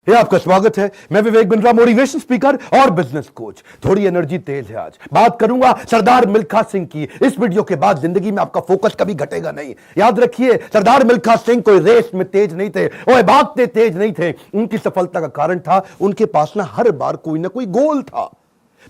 ये आपका स्वागत है। मैं विवेक बिंद्रा, मोटिवेशन स्पीकर और बिजनेस कोच। थोड़ी एनर्जी तेज है। आज बात करूंगा सरदार मिल्खा सिंह की। इस वीडियो के बाद जिंदगी में आपका फोकस कभी घटेगा नहीं। याद रखिए, सरदार मिल्खा सिंह कोई रेस में तेज नहीं थे, वो भागते तेज नहीं थे। उनकी सफलता का कारण था उनके पास ना हर बार कोई ना कोई गोल था।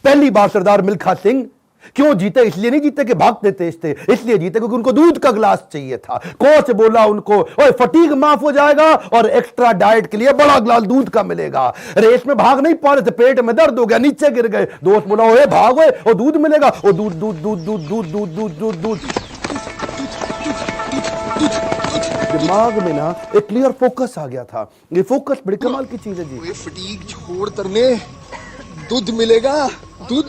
पहली बार सरदार मिल्खा सिंह क्यों जीते? इसलिए नहीं जीते कि भागते तेज थे, इसलिए जीते क्योंकि उनको दूध का गिलास चाहिए था। कोच बोला उनको, ओए फटीग माफ हो जाएगा और एक्स्ट्रा डाइट के लिए बड़ा गिलास दूध का मिलेगा। रेस में भाग नहीं पा रहे थे, पेट में दर्द हो गया, नीचे गिर गए। दोस्त बोला, ओए भागो और दूध मिलेगा। और दूध दूध दूध दूध दूध दूध दूध दूध दूध दिमाग में ना एक क्लियर फोकस आ गया था। ये फोकस बड़ी कमाल की चीज है जी। फटीग छोड़ तरने दूध मिलेगा, दूध।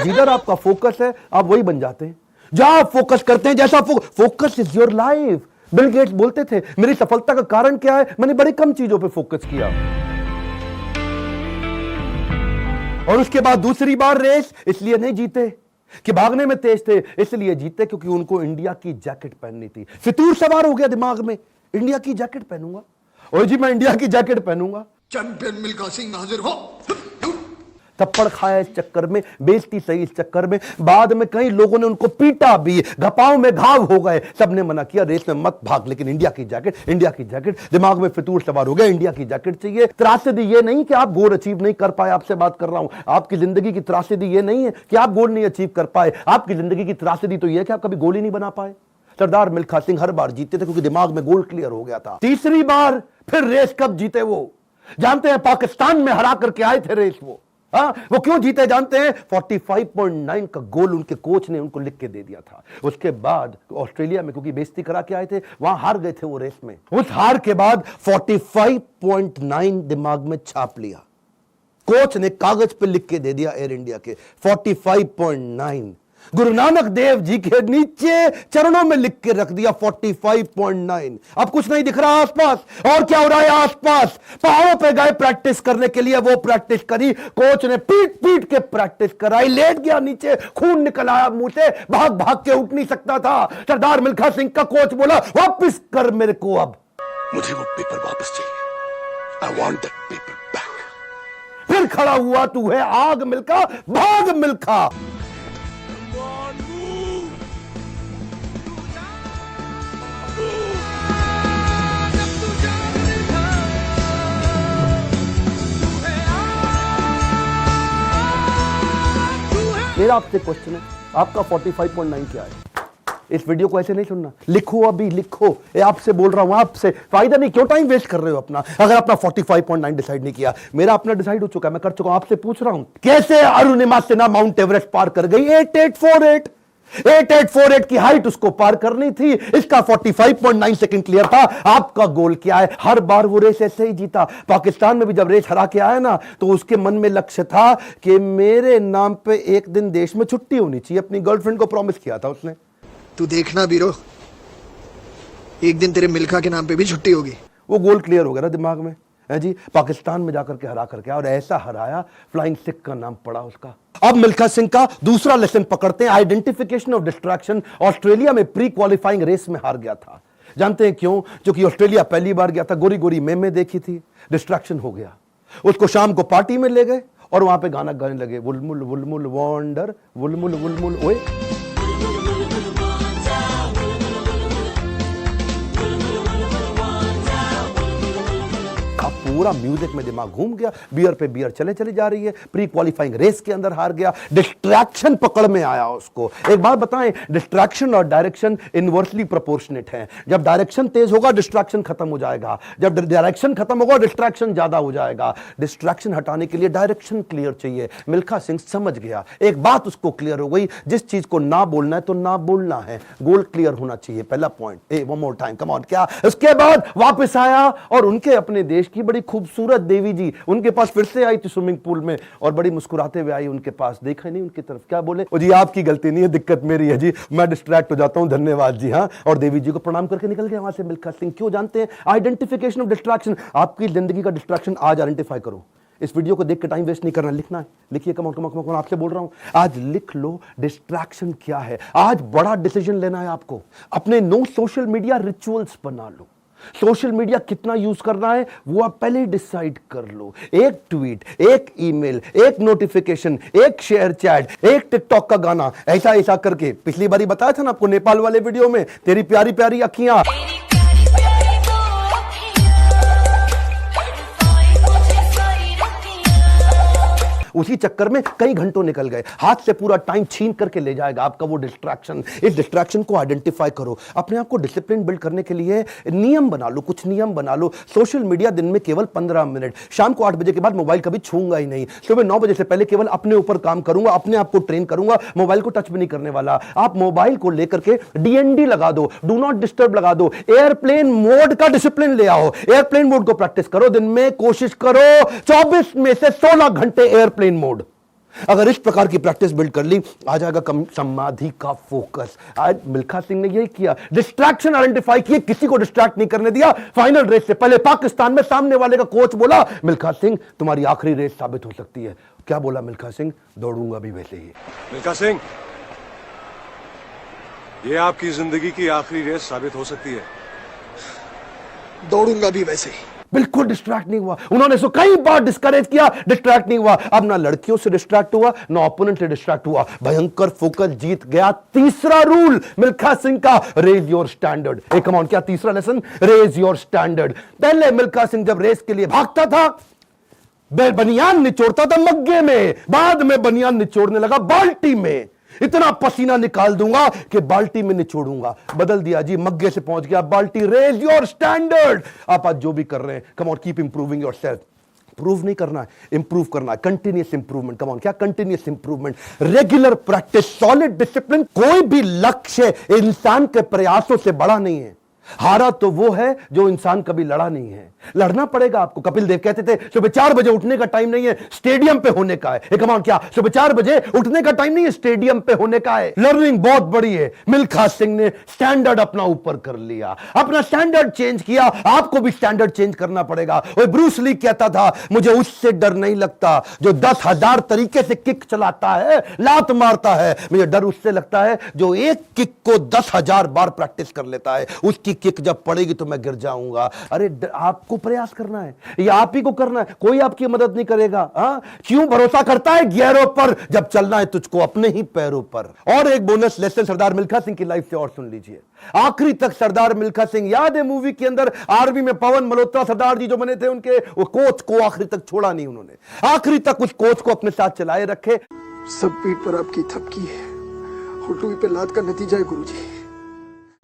जिधर आपका फोकस है आप वही बन जाते हैं। जहां आप फोकस करते हैं, जैसा focus is your life. Bill Gates बोलते थे, मेरी सफलता का कारण क्या है? मैंने बड़ी कम चीजों पे फोकस किया। और उसके बाद दूसरी बार रेस इसलिए नहीं जीते कि भागने में तेज थे, इसलिए जीते क्योंकि उनको इंडिया की जैकेट पहननी थी। फितूर सवार हो गया दिमाग में, इंडिया की जैकेट पहनूंगा। और जी मैं इंडिया की जैकेट पहनूंगा। चैंपियन मिल्खा सिंह हाजिर हो। थप्पड़ खाया इस चक्कर में, बेइज्जती सही इस चक्कर में। बाद में कई लोगों ने उनको पीटा भी, घपाव में घाव हो गए। सबने मना किया, रेस में मत भाग, लेकिन इंडिया की जैकेट, इंडिया की जैकेट। दिमाग में फितूर सवार हो गया, इंडिया की जैकेट चाहिए। त्रासदी ये नहीं कि आप गोल अचीव नहीं कर पाए, आपसे बात कर रहा हूं। आपकी जिंदगी की त्रासदी ये नहीं है कि आप गोल नहीं अचीव कर पाए। आपकी जिंदगी की त्रासदी तो ये है कि आप कभी गोल ही नहीं बना पाए। सरदार मिल्खा सिंह हर बार जीते थे क्योंकि दिमाग में गोल क्लियर हो गया था। तीसरी बार फिर रेस कब जीते वो जानते हैं? पाकिस्तान में हरा करके आए थे रेस वो। वो क्यों जीते जानते हैं? 45.9 का गोल उनके कोच ने उनको लिख के दे दिया था। उसके बाद ऑस्ट्रेलिया में क्योंकि बेइज्जती करा के आए थे, वहां हार गए थे वो रेस में। उस हार के बाद 45.9 दिमाग में छाप लिया। कोच ने कागज पे लिख के दे दिया एयर इंडिया के 45.9। गुरु नानक देव जी के नीचे चरणों में लिख के रख दिया 45.9। अब कुछ नहीं दिख रहा आसपास। और क्या हो रहा है आसपास? पहाड़ों पे गए प्रैक्टिस करने के लिए, वो प्रैक्टिस करी। कोच ने पीट पीट के प्रैक्टिस कराई। लेट गया नीचे, खून निकल आया मुंह से, भाग भाग के उठ नहीं सकता था। सरदार मिल्खा सिंह का कोच बोला, वापस कर मेरे को, अब मुझे वो पेपर वापस चाहिए। I want that paper back। फिर खड़ा हुआ, तू है आग मिल्खा, भाग मिल्खा। मेरा आपसे क्वेश्चन है, आपका 45.9 क्या है? इस वीडियो को ऐसे नहीं सुनना, लिखो, अभी लिखो। ये आपसे बोल रहा हूं, आपसे। फायदा नहीं, क्यों टाइम वेस्ट कर रहे हो अपना? अगर अपना 45.9 डिसाइड नहीं किया, मेरा अपना डिसाइड हो चुका है, मैं कर चुका हूं। आपसे पूछ रहा हूं, कैसे अरुणिमा सिन्हा माउंट एवरेस्ट पार कर गई? 8848 की हाइट उसको पार करनी थी। इसका 45.9 सेकंड क्लियर था। आपका गोल क्या है? हर बार वो रेस ऐसे ही जीता। पाकिस्तान में भी जब रेस हरा के आया ना, तो उसके मन में लक्ष्य था कि मेरे नाम पे एक दिन देश में छुट्टी होनी चाहिए। अपनी गर्लफ्रेंड को प्रॉमिस किया था उसने। तू देखना बीरो, एक दिन तेरे मिल्खा के नाम पे भी छुट्टी होगी। वो गोल क्लियर हो गया ना दिमाग में, है जी। पाकिस्तान में जाकर के हरा करके, और ऐसा हराया, फ्लाइंग सिख का नाम पड़ा उसका। अब मिल्खा सिंह का दूसरा लेसन पकड़ते हैं, आइडेंटिफिकेशन ऑफ डिस्ट्रैक्शन। ऑस्ट्रेलिया में प्री क्वालिफाइंग रेस में हार गया था। जानते हैं क्यों? क्योंकि ऑस्ट्रेलिया पहली बार गया था, गोरी गोरी मेमे देखी थी, डिस्ट्रैक्शन हो गया। उसको शाम को पार्टी में ले गए और वहां पे गाना गाने लगे, वुलमुल वुलमुल वॉन्डर, वुलमुल वुलमुल ओए। पूरा म्यूजिक में दिमाग घूम गया, बियर पे बियर चले चली जा रही है। प्री क्वालिफाइंग रेस के अंदर हार गया, डिस्ट्रैक्शन पकड़ में आया उसको। एक बात बताएं, डिस्ट्रैक्शन और डायरेक्शन इनवर्सली प्रोपोर्शनेट है। जब डायरेक्शन तेज होगा, डिस्ट्रैक्शन खत्म हो जाएगा। जब डायरेक्शन खत्म होगा, डिस्ट्रैक्शन ज्यादा हो जाएगा। डिस्ट्रैक्शन हटाने के लिए डायरेक्शन क्लियर चाहिए। मिल्खा सिंह समझ गया, एक बात उसको क्लियर हो गई, जिस चीज को ना बोलना है तो ना बोलना है। गोल क्लियर होना चाहिए, पहला point. One more time, come on. क्या? उसके बाद वापस आया और उनके अपने देश की बड़ी खूबसूरत देवी जी उनके पास फिर से आई थी स्विमिंग पूल में, और बड़ी मुस्कुराते हुए आई उनके पास। देखा नहीं उनकी तरफ, क्या बोले? जी आपकी गलती नहीं है, दिक्कत मेरी है जी, मैं डिस्ट्रैक्ट हो जाता हूं, धन्यवाद जी। हाँ, और देवी जी को प्रणाम करके निकल गया वहां से मिल्खा सिंह। क्यों जानते हैं? Identification of distraction. आपकी जिंदगी का डिस्ट्रैक्शन आज आइडेंटिफाई करो। इस वीडियो को देख के टाइम वेस्ट नहीं करना, लिखना है। लिखिए, कम ऑन आपसे बोल रहा हूं, आज लिख लो डिस्ट्रैक्शन क्या है। आज बड़ा डिसीजन लेना है आपको। अपने नो सोशल मीडिया रिचुअल्स बना लो। सोशल मीडिया कितना यूज करना है वो आप पहले ही डिसाइड कर लो। एक ट्वीट, एक ईमेल, एक नोटिफिकेशन, एक शेयर चैट, एक टिकटॉक का गाना, ऐसा ऐसा करके। पिछली बारी बताया था ना आपको नेपाल वाले वीडियो में, तेरी प्यारी प्यारी अखियां, उसी चक्कर में कई घंटों निकल गए, हाथ से पूरा टाइम छीन करके ले जाएगा आपका वो डिस्ट्रैक्शन। इस डिस्ट्रैक्शन को आइडेंटिफाई करो, अपने आप को डिसिप्लिन बिल्ड करने के लिए नियम बना लो, कुछ नियम बना लो। सोशल मीडिया दिन में केवल 15 मिनट, शाम को 8 बजे के बाद मोबाइल कभी छूंगा ही नहीं, सुबह 9 बजे से पहले केवल अपने ऊपर काम करूंगा, अपने आप को ट्रेन करूंगा, मोबाइल को टच भी नहीं करने वाला। आप मोबाइल को लेकर के डीएनडी लगा दो, डू नॉट डिस्टर्ब लगा दो, एयरप्लेन मोड का डिसिप्लिन ले आओ, एयरप्लेन मोड को प्रैक्टिस करो। दिन में कोशिश करो 24 में से 16 घंटे एयरप्लेन मोड। अगर इस प्रकार की प्रैक्टिस बिल्ड कर ली, आ जाएगा समाधि का फोकस। आज मिल्खा सिंह ने यही किया, डिस्ट्रैक्शन आइडेंटिफाई किए, किसी को डिस्ट्रैक्ट नहीं करने दिया। फाइनल रेस से पहले पाकिस्तान में सामने वाले का कोच बोला, मिल्खा सिंह तुम्हारी आखिरी रेस साबित हो सकती है। क्या बोला मिल्खा सिंह? दौड़ूंगा भी वैसे ही। मिल्खा सिंह, ये आपकी जिंदगी की आखिरी रेस साबित हो सकती है। दौड़ूंगा भी वैसे ही। बिल्कुल डिस्ट्रैक्ट नहीं हुआ। उन्होंने इसको कई बार डिस्करेज किया, डिस्ट्रैक्ट नहीं हुआ। अब ना लड़कियों से डिस्ट्रैक्ट हुआ, ना ओपोनेंट से डिस्ट्रैक्ट हुआ, भयंकर फोकस, जीत गया। तीसरा रूल मिल्खा सिंह का, रेज योर स्टैंडर्ड। एक कमांड, क्या तीसरा लेसन? Raise your standard. पहले मिल्खा सिंह जब रेस के लिए भागता था, बनियान निचोड़ता था मग्गे में, बाद में बनियान निचोड़ने लगा बाल्टी में। इतना पसीना निकाल दूंगा कि बाल्टी में निचोड़ूंगा। बदल दिया जी, मग्गे से पहुंच गया बाल्टी। Raise your standard. आप आज जो भी कर रहे हैं, come on, keep improving yourself. Prove नहीं करना है, इंप्रूव करना है, कंटिन्यूअस इंप्रूवमेंट। कम ऑन, क्या continuous improvement? Regular practice, solid discipline. कोई भी लक्ष्य इंसान के प्रयासों से बड़ा नहीं है। हारा तो वो है जो इंसान कभी लड़ा नहीं है। लड़ना पड़ेगा आपको। कपिल देव कहते थे सुबह 4 बजे उठने का टाइम नहीं है, स्टेडियम पे होने का है। कमाल, क्या सुबह 4 बजे उठने का टाइम नहीं है, स्टेडियम पे होने का है। लर्निंग बहुत बड़ी है। मिल्खा सिंह ने स्टैंडर्ड अपना ऊपर कर लिया, अपना स्टैंडर्ड चेंज किया। आपको भी स्टैंडर्ड चेंज करना पड़ेगा। और ब्रूस ली कहता था, मुझे उससे डर नहीं लगता जो 10,000 तरीके से किक चलाता है, लात मारता है। मुझे डर उससे लगता है जो एक किक को 10,000 बार प्रैक्टिस कर लेता है। उसकी किक जब पड़ेगी तो मैं गिर जाऊंगा। अरे आपको प्रयास करना है, ये आप ही को करना है, कोई आपकी मदद नहीं करेगा। क्यों भरोसा करता है गियरों पर, जब चलना है तुझको अपने ही पैरों पर। और एक बोनस लेसन सरदार मिल्खा सिंह की लाइफ से और सुन लीजिए। आखिरी तक सरदार मिल्खा सिंह, याद है मूवी के अंदर आर्मी में पवन मल्होत्रा सरदार जी जो बने थे, उनके वो कोच को आखिरी तक छोड़ा नहीं उन्होंने। आखिरी तक उस कोच को अपने साथ चलाए रखे। सब पीठ पर आपकी थपकी है, हुटुई पे लात का नतीजा है गुरुजी।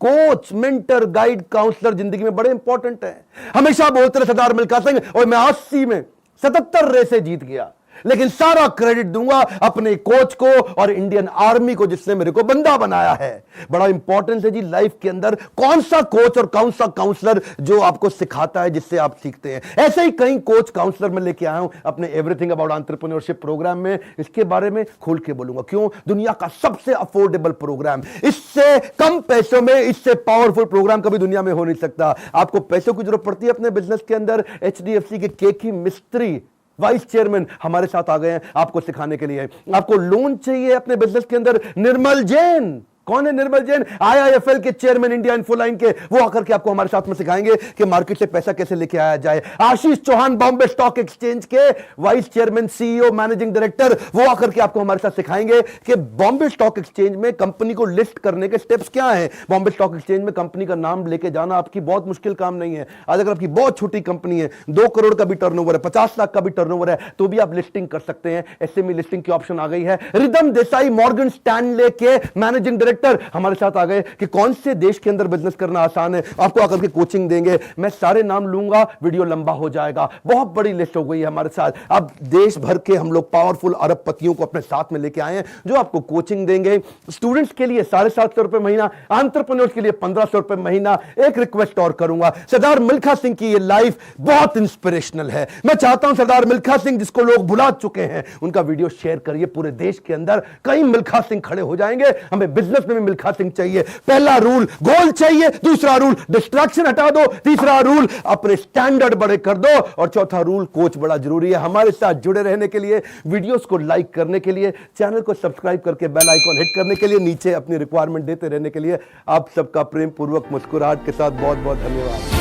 कोच, मेंटर, गाइड, काउंसलर जिंदगी में बड़े इंपॉर्टेंट है। हमेशा बोलते रहे सरदार मिल्खा सिंह, और मैं 80 में 77 रेसें जीत गया, लेकिन सारा क्रेडिट दूंगा अपने कोच को और इंडियन आर्मी को जिसने मेरे को बंदा बनाया है। बड़ा इंपॉर्टेंट है जी लाइफ के अंदर कौन सा कोच और कौन सा काउंसलर जो आपको सिखाता है, जिससे आप सीखते हैं। ऐसे ही कई कोच काउंसलर मैं लेके आया हूं अपने एवरीथिंग अबाउट एंटरप्रेन्योरशिप प्रोग्राम में। इसके बारे में खोल के बोलूंगा। क्यों? दुनिया का सबसे अफोर्डेबल प्रोग्राम, इससे कम पैसों में इससे पावरफुल प्रोग्राम कभी दुनिया में हो नहीं सकता। आपको पैसों की जरूरत पड़ती है अपने बिजनेस के अंदर, HDFC के केकी मिस्त्री वाइस चेयरमैन हमारे साथ आ गए हैं आपको सिखाने के लिए। आपको लोन चाहिए अपने बिजनेस के अंदर, निर्मल जैन। कौन है निर्मल जैन? IIFL के चेयरमैन, इंडिया इन्फोलाइन के। वो आकर के आपको हमारे साथ में सिखाएंगे कि मार्केट से पैसा कैसे लेके आया जाए। आशीष चौहान, बॉम्बे स्टॉक एक्सचेंज के vice chairman, CEO, managing director, वो आकर के आपको हमारे साथ सिखाएंगे कि बॉम्बे स्टॉक एक्सचेंज में कंपनी को लिस्ट करने के स्टेप्स क्या हैं। बॉम्बे स्टॉक एक्सचेंज में कंपनी का नाम लेके जाना आपकी बहुत मुश्किल काम नहीं है। आज अगर आपकी बहुत छोटी कंपनी है, 2 करोड़ का भी टर्नओवर है, 50 लाख का भी टर्नओवर है, तो भी आप लिस्टिंग कर सकते हैं। SME लिस्टिंग की ऑप्शन आ गई है। रिदम देसाई, मॉर्गन स्टैनले के मैनेजिंग डायरेक्टर हमारे साथ आ गए कि कौन से देश के अंदर बिजनेस करना आसान है। आपको आकर के कोचिंग देंगे। मैं सारे नाम लूंगा, वीडियो लंबा हो जाएगा। बहुत बड़ी लिस्ट हो गई है हमारे साथ। अब देश भर के हम लोग पावरफुल अरबपतियों को अपने साथ में लेके आए हैं जो आपको कोचिंग देंगे। स्टूडेंट्स के लिए 750 रुपए महीना, एंटरप्रेन्योर्स के लिए 1500 रुपए महीना। एक रिक्वेस्ट और करूंगा, सरदार मिल्खा सिंह की ये लाइफ बहुत इंस्पिरेशनल है। मैं चाहता हूं सरदार मिल्खा सिंह जिसको लोग भुला चुके हैं, उनका वीडियो शेयर करिए पूरे देश के अंदर। कई मिल्खा सिंह खड़े हो जाएंगे। हमें बिजनेस में भी मिल्खा सिंह चाहिए। पहला रूल गोल चाहिए, दूसरा रूल डिस्ट्रैक्शन हटा दो, तीसरा रूल अपने स्टैंडर्ड बड़े कर दो, और चौथा रूल कोच बड़ा जरूरी है। हमारे साथ जुड़े रहने के लिए, वीडियोस को लाइक करने के लिए, चैनल को सब्सक्राइब करके बेल आइकॉन हिट करने के लिए, नीचे अपनी रिक्वायरमेंट देते रहने के लिए आप सबका प्रेम पूर्वक मुस्कुराहट के साथ बहुत बहुत धन्यवाद।